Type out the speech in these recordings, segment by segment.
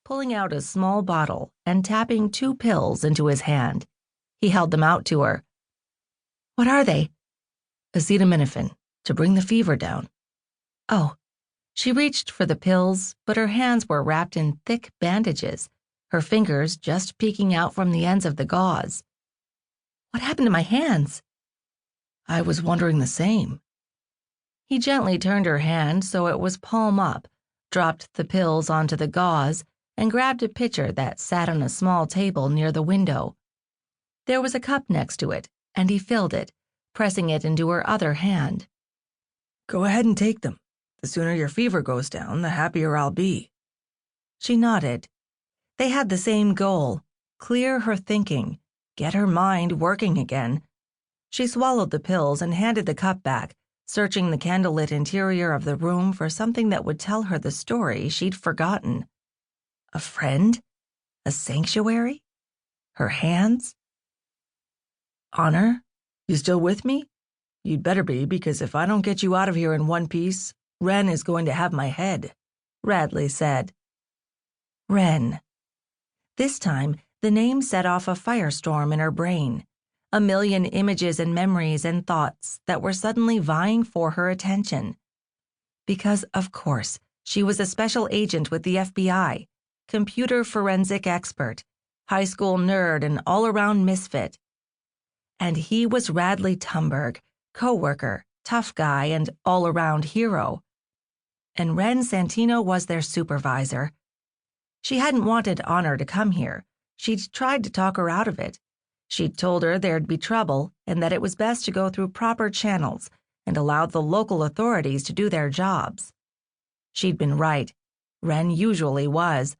pulling out a small bottle and tapping 2 pills into his hand. He held them out to her. "What are they?" "Acetaminophen, to bring the fever down." "Oh." She reached for the pills, but her hands were wrapped in thick bandages, her fingers just peeking out from the ends of the gauze. "What happened to my hands?" "I was wondering the same." He gently turned her hand so it was palm up, dropped the pills onto the gauze, and grabbed a pitcher that sat on a small table near the window. There was a cup next to it, and he filled it, pressing it into her other hand. "Go ahead and take them. The sooner your fever goes down, the happier I'll be." She nodded. They had the same goal: clear her thinking, get her mind working again. She swallowed the pills and handed the cup back, searching the candlelit interior of the room for something that would tell her the story she'd forgotten. A friend? A sanctuary? Her hands? "Honor, you still with me? You'd better be, because if I don't get you out of here in one piece, Wren is going to have my head," Radley said. Wren. This time, the name set off a firestorm in her brain, a million images and memories and thoughts that were suddenly vying for her attention. Because, of course, she was a special agent with the FBI, computer forensic expert, high school nerd and all-around misfit. And he was Radley Tumberg, co-worker, tough guy, and all-around hero. And Wren Santino was their supervisor. She hadn't wanted Honor to come here. She'd tried to talk her out of it. She'd told her there'd be trouble and that it was best to go through proper channels and allow the local authorities to do their jobs. She'd been right. Wren usually was.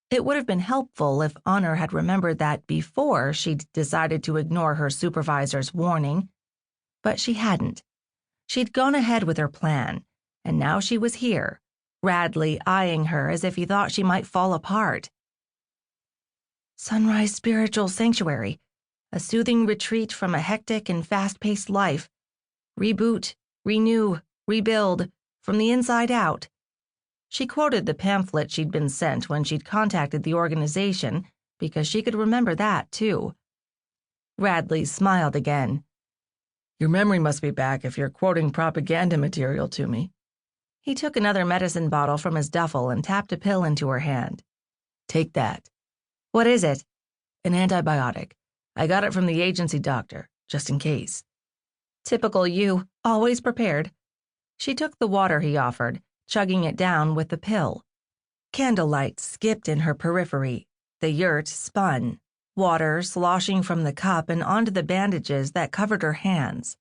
It would have been helpful if Honor had remembered that before she'd decided to ignore her supervisor's warning. But she hadn't. She'd gone ahead with her plan, and now she was here, Radley eyeing her as if he thought she might fall apart. Sunrise Spiritual Sanctuary, a soothing retreat from a hectic and fast-paced life. Reboot, renew, rebuild, from the inside out. She quoted the pamphlet she'd been sent when she'd contacted the organization because she could remember that, too. Radley smiled again. "Your memory must be back if you're quoting propaganda material to me." He took another medicine bottle from his duffel and tapped a pill into her hand. "Take that." "What is it?" "An antibiotic. I got it from the agency doctor, just in case." Typical you, always prepared. She took the water he offered, chugging it down with the pill. Candlelight skipped in her periphery. The yurt spun, water sloshing from the cup and onto the bandages that covered her hands.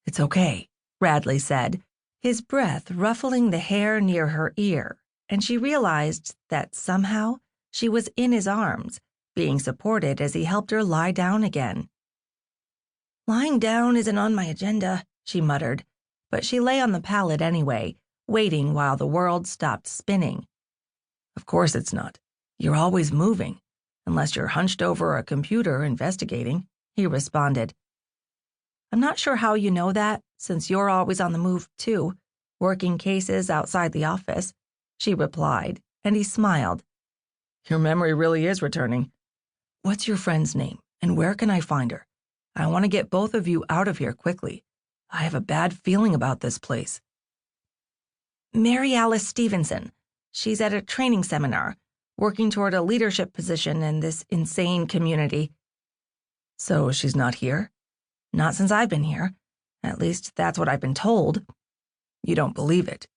"It's okay," Radley said, his breath ruffling the hair near her ear, and she realized that somehow she was in his arms, being supported as he helped her lie down again. "Lying down isn't on my agenda," she muttered, but she lay on the pallet anyway, waiting while the world stopped spinning. "Of course it's not. You're always moving, unless you're hunched over a computer investigating," he responded. "I'm not sure how you know that, since you're always on the move, too, working cases outside the office," she replied, and he smiled. "Your memory really is returning. What's your friend's name, and where can I find her? I want to get both of you out of here quickly. I have a bad feeling about this place." "Mary Alice Stevenson. She's at a training seminar, working toward a leadership position in this insane community." "So she's not here?" "Not since I've been here. At least that's what I've been told." "You don't believe it?"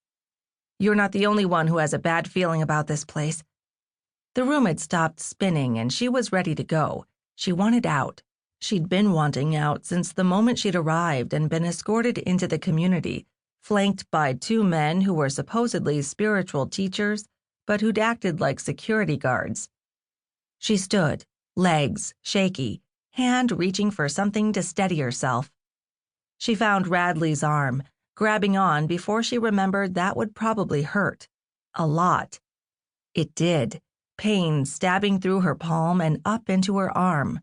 "You're not the only one who has a bad feeling about this place." The room had stopped spinning and she was ready to go. She wanted out. She'd been wanting out since the moment she'd arrived and been escorted into the community, flanked by 2 men who were supposedly spiritual teachers, but who'd acted like security guards. She stood, legs shaky, hand reaching for something to steady herself. She found Radley's arm, grabbing on before she remembered that would probably hurt. A lot. It did, pain stabbing through her palm and up into her arm.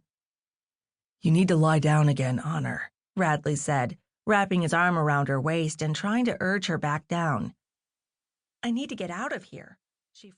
"You need to lie down again, Honor," Radley said, wrapping his arm around her waist and trying to urge her back down. "I need to get out of here," she